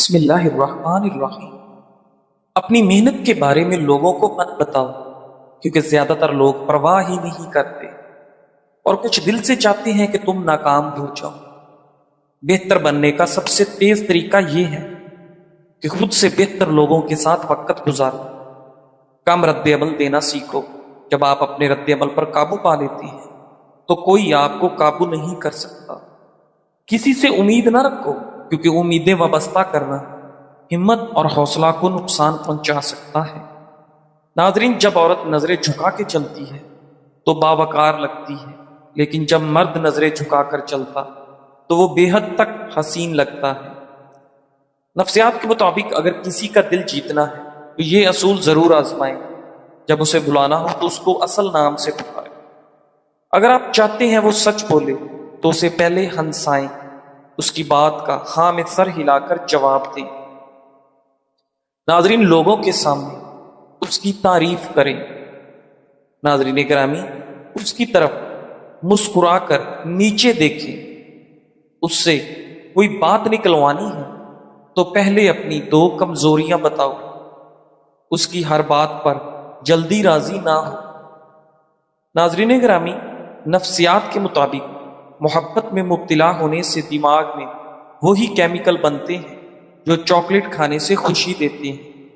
بسم اللہ الرحمن الرحیم۔ اپنی محنت کے بارے میں لوگوں کو مت بتاؤ، کیونکہ زیادہ تر لوگ پرواہ ہی نہیں کرتے اور کچھ دل سے چاہتے ہیں کہ تم ناکام ہو جاؤ۔ بہتر بننے کا سب سے تیز طریقہ یہ ہے کہ خود سے بہتر لوگوں کے ساتھ وقت گزارو۔ کم رد عمل دینا سیکھو۔ جب آپ اپنے رد عمل پر قابو پا لیتے ہیں تو کوئی آپ کو قابو نہیں کر سکتا۔ کسی سے امید نہ رکھو، کیونکہ امیدیں وابستہ کرنا ہمت اور حوصلہ کو نقصان پہنچا سکتا ہے۔ ناظرین، جب عورت نظریں جھکا کے چلتی ہے تو باوقار لگتی ہے، لیکن جب مرد نظریں جھکا کر چلتا تو وہ بے حد تک حسین لگتا ہے۔ نفسیات کے مطابق اگر کسی کا دل جیتنا ہے تو یہ اصول ضرور آزمائیں۔ جب اسے بلانا ہو تو اس کو اصل نام سے پکاریں۔ اگر آپ چاہتے ہیں وہ سچ بولے تو اسے پہلے ہنسائیں، اس کی بات کا ہاں میں سر ہلا کر جواب دیں۔ ناظرین، لوگوں کے سامنے اس کی تعریف کریں۔ ناظرین گرامی، اس کی طرف مسکرا کر نیچے دیکھیں۔ اس سے کوئی بات نکلوانی ہے تو پہلے اپنی دو کمزوریاں بتاؤ۔ اس کی ہر بات پر جلدی راضی نہ ہو۔ ناظرین گرامی، نفسیات کے مطابق محبت میں مبتلا ہونے سے دماغ میں وہی کیمیکل بنتے ہیں جو چاکلیٹ کھانے سے خوشی دیتے ہیں۔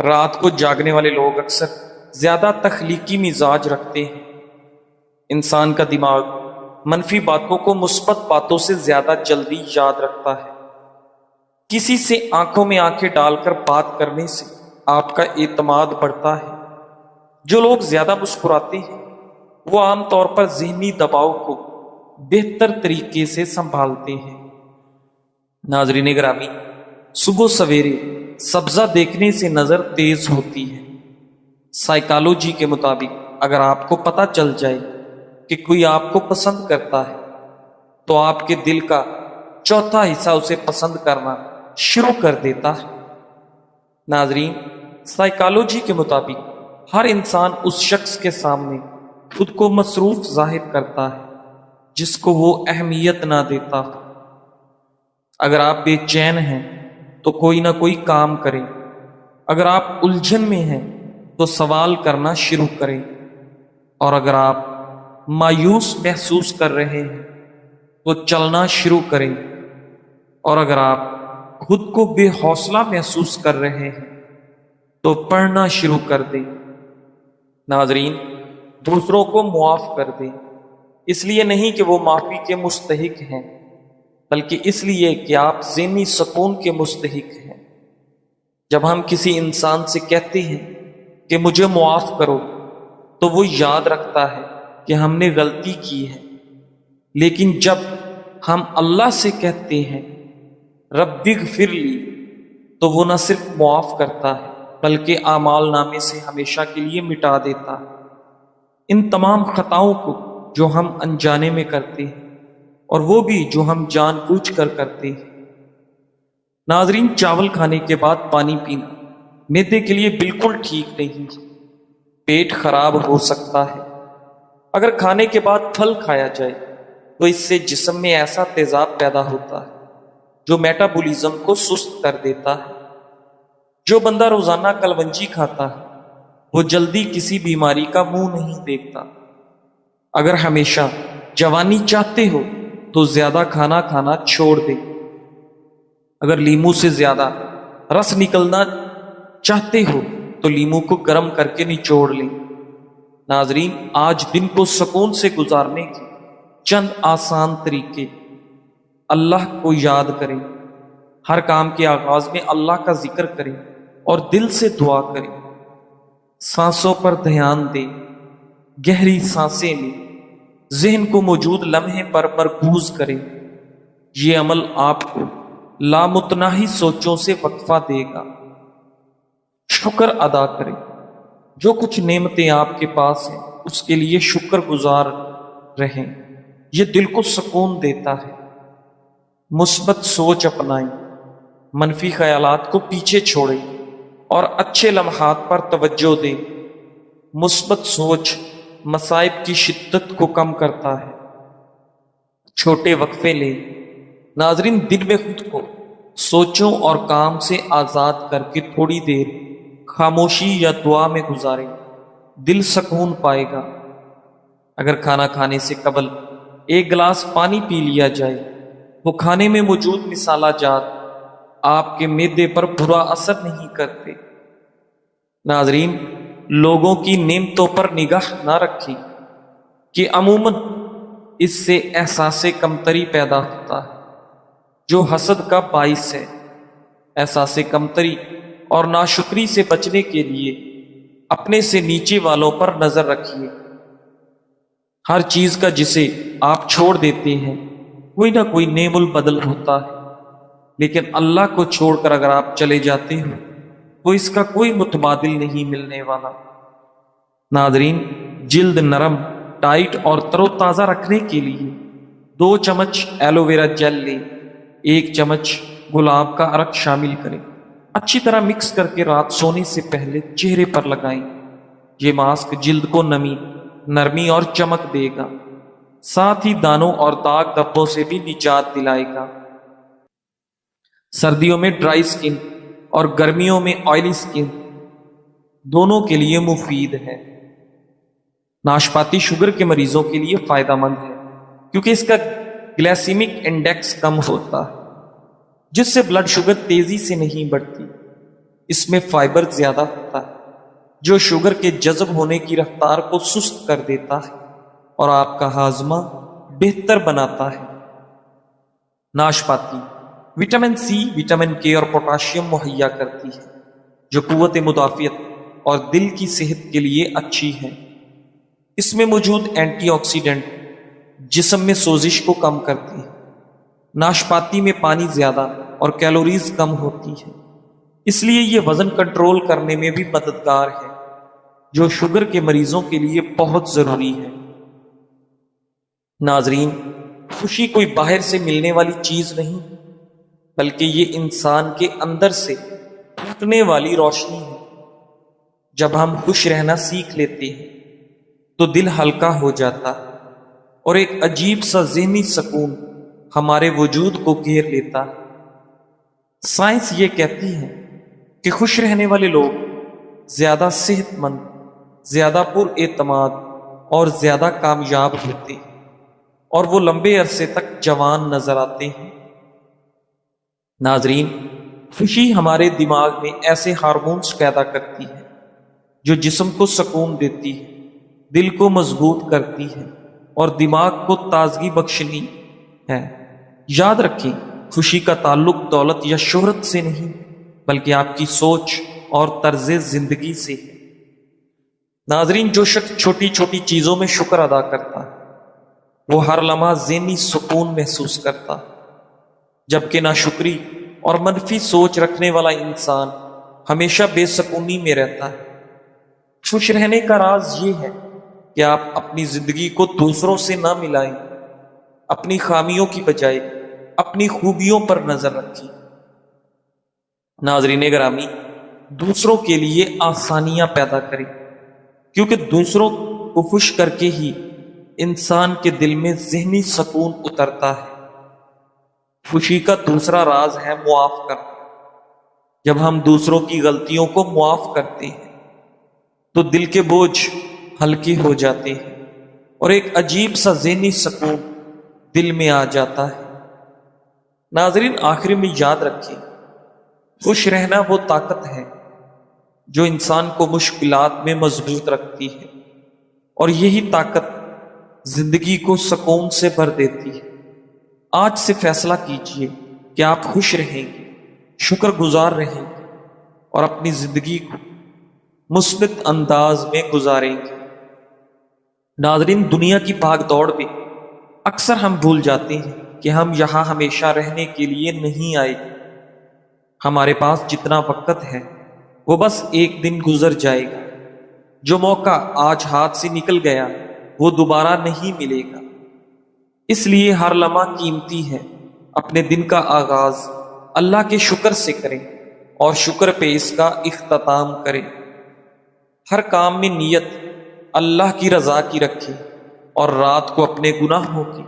رات کو جاگنے والے لوگ اکثر زیادہ تخلیقی مزاج رکھتے ہیں۔ انسان کا دماغ منفی باتوں کو مثبت باتوں سے زیادہ جلدی یاد رکھتا ہے۔ کسی سے آنکھوں میں آنکھیں ڈال کر بات کرنے سے آپ کا اعتماد بڑھتا ہے۔ جو لوگ زیادہ مسکراتے ہیں وہ عام طور پر ذہنی دباؤ کو بہتر طریقے سے سنبھالتے ہیں۔ ناظرین گرامی، صبح سویرے سبزہ دیکھنے سے نظر تیز ہوتی ہے۔ سائیکالوجی کے مطابق اگر آپ کو پتہ چل جائے کہ کوئی آپ کو پسند کرتا ہے تو آپ کے دل کا چوتھا حصہ اسے پسند کرنا شروع کر دیتا ہے۔ ناظرین، سائیکالوجی کے مطابق ہر انسان اس شخص کے سامنے خود کو مصروف ظاہر کرتا ہے جس کو وہ اہمیت نہ دیتا۔ اگر آپ بے چین ہیں تو کوئی نہ کوئی کام کریں۔ اگر آپ الجھن میں ہیں تو سوال کرنا شروع کریں، اور اگر آپ مایوس محسوس کر رہے ہیں تو چلنا شروع کریں، اور اگر آپ خود کو بے حوصلہ محسوس کر رہے ہیں تو پڑھنا شروع کر دیں۔ ناظرین، دوسروں کو معاف کر دیں، اس لیے نہیں کہ وہ معافی کے مستحق ہیں، بلکہ اس لیے کہ آپ ذہنی سکون کے مستحق ہیں۔ جب ہم کسی انسان سے کہتے ہیں کہ مجھے معاف کرو تو وہ یاد رکھتا ہے کہ ہم نے غلطی کی ہے، لیکن جب ہم اللہ سے کہتے ہیں رب اغفر لی تو وہ نہ صرف معاف کرتا ہے بلکہ اعمال نامے سے ہمیشہ کے لیے مٹا دیتا ہے۔ ان تمام خطاؤں کو جو ہم انجانے میں کرتے ہیں اور وہ بھی جو ہم جان بوجھ کر کرتے ہیں۔ ناظرین، چاول کھانے کے بعد پانی پینا معدے کے لیے بالکل ٹھیک نہیں۔ پیٹ خراب ہو سکتا ہے۔ اگر کھانے کے بعد پھل کھایا جائے تو اس سے جسم میں ایسا تیزاب پیدا ہوتا ہے جو میٹابولزم کو سست کر دیتا ہے۔ جو بندہ روزانہ کلونجی کھاتا ہے وہ جلدی کسی بیماری کا منہ نہیں دیکھتا۔ اگر ہمیشہ جوانی چاہتے ہو تو زیادہ کھانا کھانا چھوڑ دیں۔ اگر لیمو سے زیادہ رس نکلنا چاہتے ہو تو لیمو کو گرم کر کے نچوڑ لیں۔ ناظرین، آج دن کو سکون سے گزارنے کے چند آسان طریقے۔ اللہ کو یاد کریں۔ ہر کام کے آغاز میں اللہ کا ذکر کریں اور دل سے دعا کریں۔ سانسوں پر دھیان دیں۔ گہری سانسیں لیں۔ ذہن کو موجود لمحے پر مرکوز کریں۔ یہ عمل آپ کو لامتناہی سوچوں سے وقفہ دے گا۔ شکر ادا کریں۔ جو کچھ نعمتیں آپ کے پاس ہیں اس کے لیے شکر گزار رہیں۔ یہ دل کو سکون دیتا ہے۔ مثبت سوچ اپنائیں۔ منفی خیالات کو پیچھے چھوڑیں اور اچھے لمحات پر توجہ دیں۔ مثبت سوچ مصائب کی شدت کو کم کرتا ہے۔ چھوٹے وقفے لیں۔ ناظرین، دن میں خود کو سوچوں اور کام سے آزاد کر کے تھوڑی دیر خاموشی یا دعا میں گزاریں، دل سکون پائے گا۔ اگر کھانا کھانے سے قبل ایک گلاس پانی پی لیا جائے تو کھانے میں موجود مصالحہ جات آپ کے معدے پر برا اثر نہیں کرتے۔ ناظرین، لوگوں کی نعمتوں پر نگاہ نہ رکھیں کہ عموماً اس سے احساس کمتری پیدا ہوتا ہے جو حسد کا باعث ہے۔ احساس کمتری اور ناشکری سے بچنے کے لیے اپنے سے نیچے والوں پر نظر رکھیے۔ ہر چیز کا جسے آپ چھوڑ دیتے ہیں کوئی نہ کوئی نعم البدل ہوتا ہے، لیکن اللہ کو چھوڑ کر اگر آپ چلے جاتے ہو تو اس کا کوئی متبادل نہیں ملنے والا۔ ناظرین، جلد نرم، ٹائٹ اور تر و تازہ رکھنے کے لیے 2 چمچ ایلو ویرا جیل لیں، 1 چمچ گلاب کا عرق شامل کریں، اچھی طرح مکس کر کے رات سونے سے پہلے چہرے پر لگائیں۔ یہ ماسک جلد کو نرمی اور چمک دے گا، ساتھ ہی دانوں اور داغ دھبوں سے بھی نجات دلائے گا۔ سردیوں میں ڈرائی سکن اور گرمیوں میں آئلی سکن دونوں کے لیے مفید ہے۔ ناشپاتی شوگر کے مریضوں کے لیے فائدہ مند ہے کیونکہ اس کا گلائسیمک انڈیکس کم ہوتا ہے جس سے بلڈ شوگر تیزی سے نہیں بڑھتی۔ اس میں فائبر زیادہ ہوتا ہے جو شوگر کے جذب ہونے کی رفتار کو سست کر دیتا ہے اور آپ کا ہاضمہ بہتر بناتا ہے۔ ناشپاتی وٹامن سی، وٹامن کے اور پوٹاشیم مہیا کرتی ہے جو قوت مدافعت اور دل کی صحت کے لیے اچھی ہے۔ اس میں موجود اینٹی آکسیڈنٹ جسم میں سوزش کو کم کرتی ہے۔ ناشپاتی میں پانی زیادہ اور کیلوریز کم ہوتی ہے، اس لیے یہ وزن کنٹرول کرنے میں بھی مددگار ہے جو شوگر کے مریضوں کے لیے بہت ضروری ہے۔ ناظرین، خوشی کوئی باہر سے ملنے والی چیز نہیں بلکہ یہ انسان کے اندر سے پھوٹنے والی روشنی ہے۔ جب ہم خوش رہنا سیکھ لیتے ہیں تو دل ہلکا ہو جاتا ہے اور ایک عجیب سا ذہنی سکون ہمارے وجود کو گھیر لیتا ہے۔ سائنس یہ کہتی ہے کہ خوش رہنے والے لوگ زیادہ صحت مند، زیادہ پر اعتماد اور زیادہ کامیاب ہوتے ہیں اور وہ لمبے عرصے تک جوان نظر آتے ہیں۔ ناظرین، خوشی ہمارے دماغ میں ایسے ہارمونز پیدا کرتی ہے جو جسم کو سکون دیتی ہے، دل کو مضبوط کرتی ہے اور دماغ کو تازگی بخشنی ہے۔ یاد رکھیں، خوشی کا تعلق دولت یا شہرت سے نہیں بلکہ آپ کی سوچ اور طرز زندگی سے ہے۔ ناظرین، جو شخص چھوٹی چھوٹی چیزوں میں شکر ادا کرتا ہے وہ ہر لمحہ ذہنی سکون محسوس کرتا ہے، جبکہ ناشکری اور منفی سوچ رکھنے والا انسان ہمیشہ بے سکونی میں رہتا ہے۔ خوش رہنے کا راز یہ ہے کہ آپ اپنی زندگی کو دوسروں سے نہ ملائیں، اپنی خامیوں کی بجائے اپنی خوبیوں پر نظر رکھیں۔ ناظرین گرامی، دوسروں کے لیے آسانیاں پیدا کریں کیونکہ دوسروں کو خوش کر کے ہی انسان کے دل میں ذہنی سکون اترتا ہے۔ خوشی کا دوسرا راز ہے معاف کرنا۔ جب ہم دوسروں کی غلطیوں کو معاف کرتے ہیں تو دل کے بوجھ ہلکے ہو جاتے ہیں اور ایک عجیب سا ذہنی سکون دل میں آ جاتا ہے۔ ناظرین، آخر میں یاد رکھیں، خوش رہنا وہ طاقت ہے جو انسان کو مشکلات میں مضبوط رکھتی ہے اور یہی طاقت زندگی کو سکون سے بھر دیتی ہے۔ آج سے فیصلہ کیجئے کہ آپ خوش رہیں گے، شکر گزار رہیں گے اور اپنی زندگی کو مثبت انداز میں گزاریں گے۔ ناظرین، دنیا کی بھاگ دوڑ میں اکثر ہم بھول جاتے ہیں کہ ہم یہاں ہمیشہ رہنے کے لیے نہیں آئے۔ ہمارے پاس جتنا وقت ہے وہ بس ایک دن گزر جائے گا۔ جو موقع آج ہاتھ سے نکل گیا وہ دوبارہ نہیں ملے گا، اس لیے ہر لمحہ قیمتی ہے۔ اپنے دن کا آغاز اللہ کے شکر سے کریں اور شکر پہ اس کا اختتام کریں۔ ہر کام میں نیت اللہ کی رضا کی رکھیں اور رات کو اپنے گناہوں کی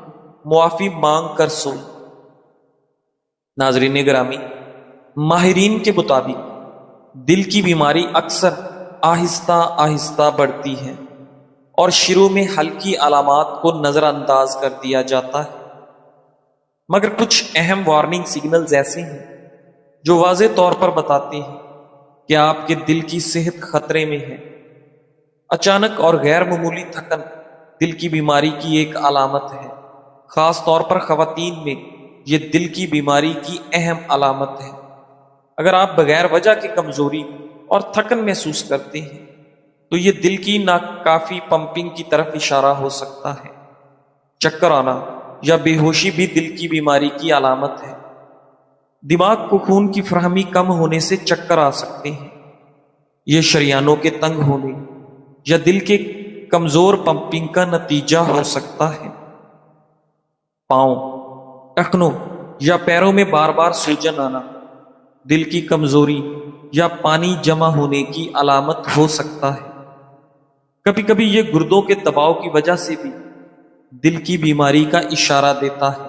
معافی مانگ کر سوئیں۔ ناظرین گرامی، ماہرین کے مطابق دل کی بیماری اکثر آہستہ آہستہ بڑھتی ہے اور شروع میں ہلکی علامات کو نظر انداز کر دیا جاتا ہے، مگر کچھ اہم وارننگ سگنلز ایسے ہیں جو واضح طور پر بتاتے ہیں کہ آپ کے دل کی صحت خطرے میں ہے۔ اچانک اور غیر معمولی تھکن دل کی بیماری کی ایک علامت ہے، خاص طور پر خواتین میں یہ دل کی بیماری کی اہم علامت ہے۔ اگر آپ بغیر وجہ کی کمزوری اور تھکن محسوس کرتے ہیں تو یہ دل کی ناکافی پمپنگ کی طرف اشارہ ہو سکتا ہے۔ چکر آنا یا بے ہوشی بھی دل کی بیماری کی علامت ہے۔ دماغ کو خون کی فراہمی کم ہونے سے چکر آ سکتے ہیں۔ یہ شریانوں کے تنگ ہونے یا دل کے کمزور پمپنگ کا نتیجہ ہو سکتا ہے۔ پاؤں، ٹخنوں یا پیروں میں بار بار سوجن آنا دل کی کمزوری یا پانی جمع ہونے کی علامت ہو سکتا ہے۔ کبھی کبھی یہ گردوں کے دباؤ کی وجہ سے بھی دل کی بیماری کا اشارہ دیتا ہے۔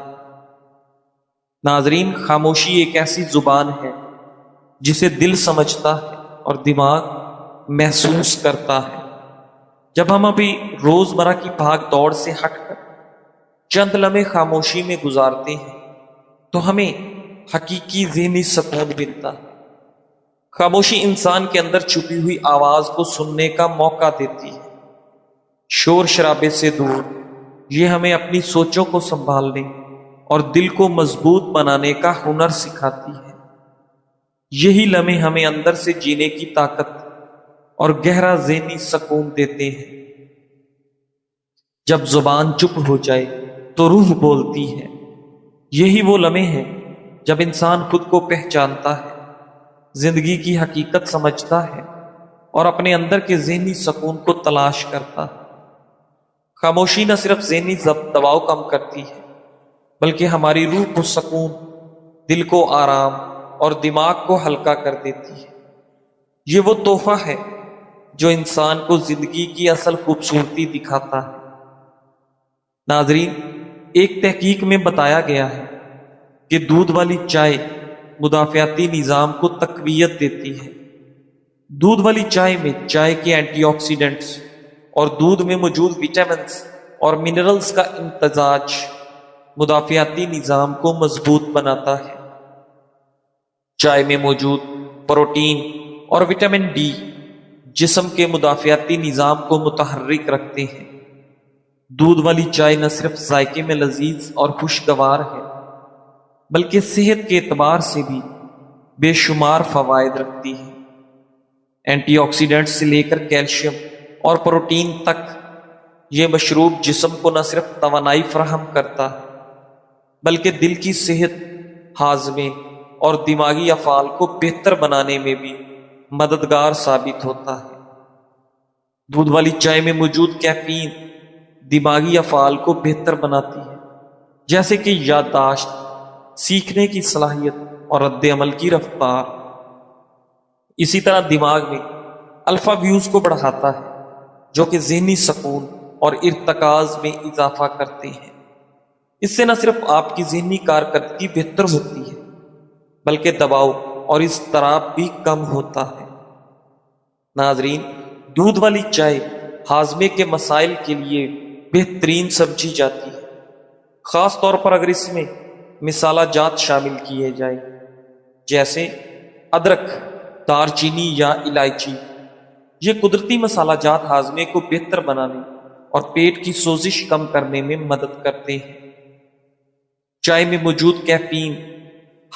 ناظرین، خاموشی ایک ایسی زبان ہے جسے دل سمجھتا ہے اور دماغ محسوس کرتا ہے۔ جب ہم ابھی روزمرہ کی بھاگ دوڑ سے ہٹ کر چند لمحے خاموشی میں گزارتے ہیں تو ہمیں حقیقی ذہنی سکون ملتا ہے۔ خاموشی انسان کے اندر چھپی ہوئی آواز کو سننے کا موقع دیتی ہے۔ شور شرابے سے دور یہ ہمیں اپنی سوچوں کو سنبھالنے اور دل کو مضبوط بنانے کا ہنر سکھاتی ہے۔ یہی لمحے ہمیں اندر سے جینے کی طاقت اور گہرا ذہنی سکون دیتے ہیں۔ جب زبان چپ ہو جائے تو روح بولتی ہے۔ یہی وہ لمحے ہیں جب انسان خود کو پہچانتا ہے، زندگی کی حقیقت سمجھتا ہے اور اپنے اندر کے ذہنی سکون کو تلاش کرتا ہے۔ خاموشی نہ صرف ذہنی دباؤ کم کرتی ہے بلکہ ہماری روح کو سکون، دل کو آرام اور دماغ کو ہلکا کر دیتی ہے۔ یہ وہ تحفہ ہے جو انسان کو زندگی کی اصل خوبصورتی دکھاتا ہے۔ ناظرین، ایک تحقیق میں بتایا گیا ہے کہ دودھ والی چائے مدافعتی نظام کو تقویت دیتی ہے۔ دودھ والی چائے میں چائے کے اینٹی آکسیڈنٹس اور دودھ میں موجود وٹامنز اور منرلز کا امتزاج مدافعتی نظام کو مضبوط بناتا ہے۔ چائے میں موجود پروٹین اور وٹامن ڈی جسم کے مدافعتی نظام کو متحرک رکھتے ہیں۔ دودھ والی چائے نہ صرف ذائقے میں لذیذ اور خوشگوار ہے بلکہ صحت کے اعتبار سے بھی بے شمار فوائد رکھتی ہے۔ اینٹی آکسیڈنٹ سے لے کر کیلشیم اور پروٹین تک یہ مشروب جسم کو نہ صرف توانائی فراہم کرتا ہے بلکہ دل کی صحت، ہاضمے اور دماغی افعال کو بہتر بنانے میں بھی مددگار ثابت ہوتا ہے۔ دودھ والی چائے میں موجود کیفین دماغی افعال کو بہتر بناتی ہے، جیسے کہ یادداشت، سیکھنے کی صلاحیت اور رد عمل کی رفتار۔ اسی طرح دماغ میں الفا ویوز کو بڑھاتا ہے جو کہ ذہنی سکون اور ارتکاز میں اضافہ کرتے ہیں۔ اس سے نہ صرف آپ کی ذہنی کارکردگی بہتر ہوتی ہے بلکہ دباؤ اور اضطراب بھی کم ہوتا ہے۔ ناظرین، دودھ والی چائے ہاضمے کے مسائل کے لیے بہترین سمجھی جاتی ہے، خاص طور پر اگر اس میں مسالہ جات شامل کیے جائیں جیسے ادرک، دار چینی یا الائچی۔ یہ قدرتی مسالہ جات ہاضمے کو بہتر بنانے اور پیٹ کی سوزش کم کرنے میں مدد کرتے ہیں۔ چائے میں موجود کیفین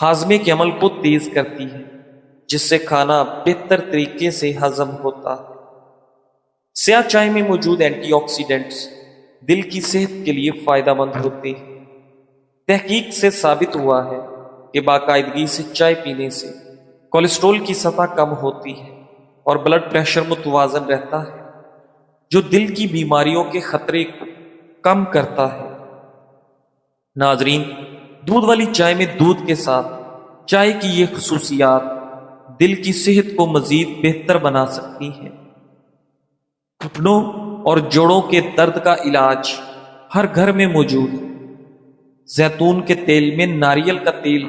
ہاضمے کے عمل کو تیز کرتی ہے جس سے کھانا بہتر طریقے سے ہضم ہوتا ہے۔ سیاہ چائے میں موجود اینٹی آکسیڈنٹس دل کی صحت کے لیے فائدہ مند ہوتے ہیں۔ تحقیق سے ثابت ہوا ہے کہ باقاعدگی سے چائے پینے سے کولیسٹرول کی سطح کم ہوتی ہے اور بلڈ پریشر متوازن رہتا ہے، جو دل کی بیماریوں کے خطرے کو کم کرتا ہے۔ ناظرین، دودھ والی چائے میں دودھ کے ساتھ چائے کی یہ خصوصیات دل کی صحت کو مزید بہتر بنا سکتی ہیں۔ گھٹنوں اور جوڑوں کے درد کا علاج ہر گھر میں موجود ہے۔ زیتون کے تیل میں ناریل کا تیل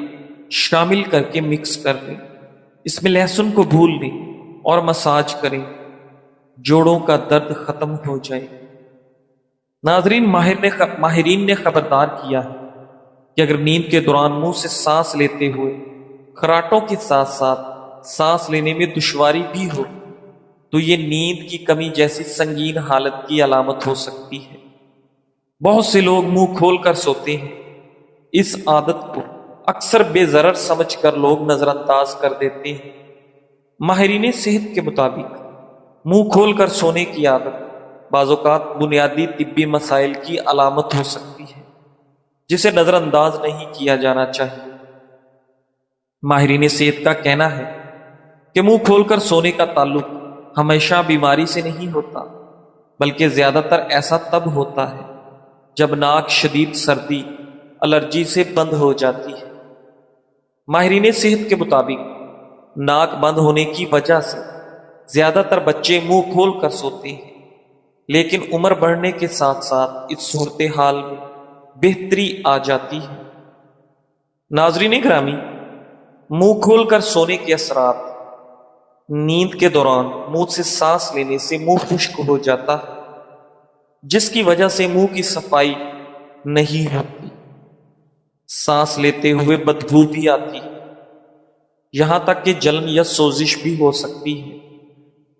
شامل کر کے مکس کر لیں۔ اس میں لہسن کو بھون لیں اور مساج کریں، جوڑوں کا درد ختم ہو جائے۔ ناظرین، ماہرین نے خبردار کیا ہے کہ اگر نیند کے دوران منہ سے سانس لیتے ہوئے خراٹوں کے ساتھ ساتھ سانس لینے میں دشواری بھی ہو تو یہ نیند کی کمی جیسی سنگین حالت کی علامت ہو سکتی ہے۔ بہت سے لوگ منہ کھول کر سوتے ہیں۔ اس عادت کو اکثر بے ضرر سمجھ کر لوگ نظر انداز کر دیتے ہیں۔ ماہرین صحت کے مطابق منہ کھول کر سونے کی عادت بعض اوقات بنیادی طبی مسائل کی علامت ہو سکتی ہے، جسے نظر انداز نہیں کیا جانا چاہیے۔ ماہرین صحت کا کہنا ہے کہ منہ کھول کر سونے کا تعلق ہمیشہ بیماری سے نہیں ہوتا، بلکہ زیادہ تر ایسا تب ہوتا ہے جب ناک شدید سردی، الرجی سے بند ہو جاتی ہے۔ ماہرین صحت کے مطابق ناک بند ہونے کی وجہ سے زیادہ تر بچے منہ کھول کر سوتے ہیں، لیکن عمر بڑھنے کے ساتھ ساتھ اس صورتحال میں بہتری آ جاتی ہے۔ ناظرین گرامی، منہ کھول کر سونے کے اثرات: نیند کے دوران منہ سے سانس لینے سے منہ خشک ہو جاتا ہے، جس کی وجہ سے منہ کی صفائی نہیں ہوتی۔ سانس لیتے ہوئے بدبو بھی آتی ہے، یہاں تک کہ جلن یا سوزش بھی ہو سکتی ہے۔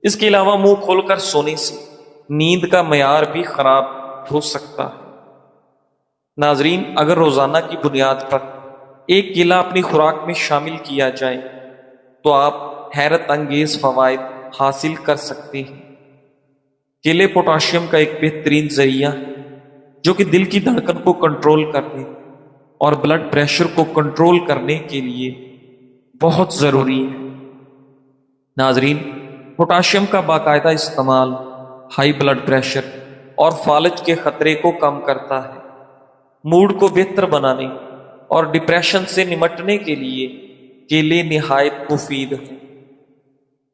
اس کے علاوہ منہ کھول کر سونے سے نیند کا معیار بھی خراب ہو سکتا ہے۔ ناظرین، اگر روزانہ کی بنیاد پر ایک کیلا اپنی خوراک میں شامل کیا جائے تو آپ حیرت انگیز فوائد حاصل کر سکتے ہیں۔ کیلے پوٹاشیم کا ایک بہترین ذریعہ ہے جو کہ دل کی دھڑکن کو کنٹرول کرنے اور بلڈ پریشر کو کنٹرول کرنے کے لیے بہت ضروری ہے۔ ناظرین، پوٹاشیم کا باقاعدہ استعمال ہائی بلڈ پریشر اور فالج کے خطرے کو کم کرتا ہے، موڈ کو بہتر بنانے اور ڈپریشن سے نمٹنے کے لیے کیلے نہایت مفید ہیں۔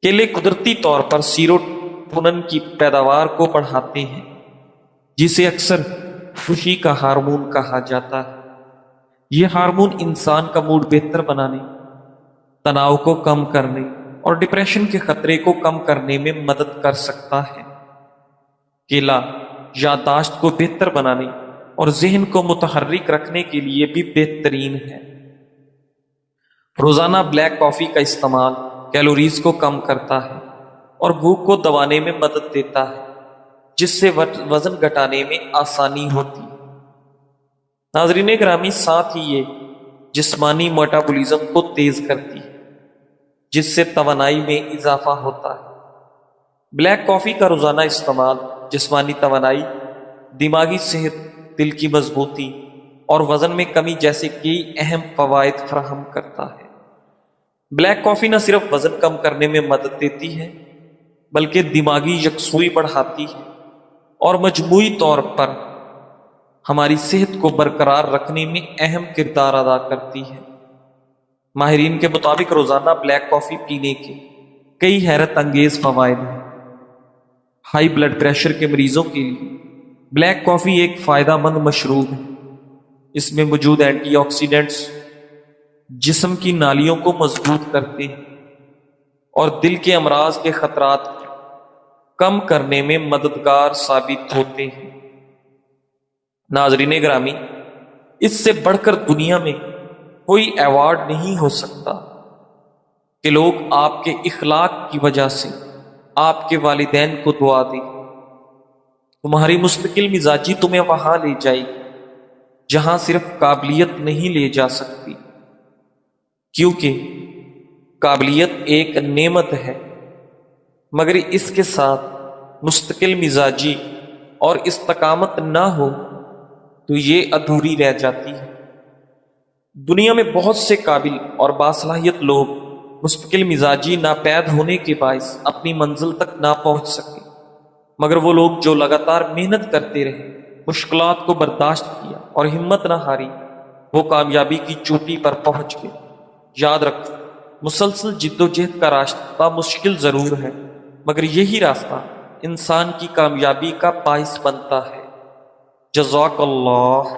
کیلے قدرتی طور پر سیروٹونن کی پیداوار کو بڑھاتے ہیں، جسے اکثر خوشی کا ہارمون کہا جاتا ہے۔ یہ ہارمون انسان کا موڈ بہتر بنانے، تناؤ کو کم کرنے اور ڈپریشن کے خطرے کو کم کرنے میں مدد کر سکتا ہے۔ کیلا یادداشت کو بہتر بنانے اور ذہن کو متحرک رکھنے کے لیے بھی بہترین ہے۔ روزانہ بلیک کافی کا استعمال کیلوریز کو کم کرتا ہے اور بھوک کو دبانے میں مدد دیتا ہے، جس سے وزن گھٹانے میں آسانی ہوتی ہے۔ ناظرین گرامی، ساتھ ہی یہ جسمانی میٹابولزم کو تیز کرتی ہے، جس سے توانائی میں اضافہ ہوتا ہے۔ بلیک کافی کا روزانہ استعمال جسمانی توانائی، دماغی صحت، دل کی مضبوطی اور وزن میں کمی جیسے کئی اہم فوائد فراہم کرتا ہے۔ بلیک کافی نہ صرف وزن کم کرنے میں مدد دیتی ہے بلکہ دماغی یکسوئی بڑھاتی ہے اور مجموعی طور پر ہماری صحت کو برقرار رکھنے میں اہم کردار ادا کرتی ہے۔ ماہرین کے مطابق روزانہ بلیک کافی پینے کے کئی حیرت انگیز فوائد ہیں۔ ہائی بلڈ پریشر کے مریضوں کے لیے بلیک کافی ایک فائدہ مند مشروب ہے۔ اس میں موجود اینٹی آکسیڈنٹس جسم کی نالیوں کو مضبوط کرتے ہیں اور دل کے امراض کے خطرات کو کم کرنے میں مددگار ثابت ہوتے ہیں۔ ناظرین گرامی، اس سے بڑھ کر دنیا میں کوئی ایوارڈ نہیں ہو سکتا کہ لوگ آپ کے اخلاق کی وجہ سے آپ کے والدین کو دعا دیں۔ تمہاری مستقل مزاجی تمہیں وہاں لے جائے گی جہاں صرف قابلیت نہیں لے جا سکتی، کیونکہ قابلیت ایک نعمت ہے، مگر اس کے ساتھ مستقل مزاجی اور استقامت نہ ہو تو یہ ادھوری رہ جاتی ہے۔ دنیا میں بہت سے قابل اور باصلاحیت لوگ مستقل مزاجی ناپید ہونے کے باعث اپنی منزل تک نہ پہنچ سکے، مگر وہ لوگ جو لگاتار محنت کرتے رہے، مشکلات کو برداشت کیا اور ہمت نہ ہاری، وہ کامیابی کی چوٹی پر پہنچ گئے۔ یاد رکھو، مسلسل جد و جہد کا راستہ مشکل ضرور ہے، مگر یہی راستہ انسان کی کامیابی کا باعث بنتا ہے۔ جزاک اللہ۔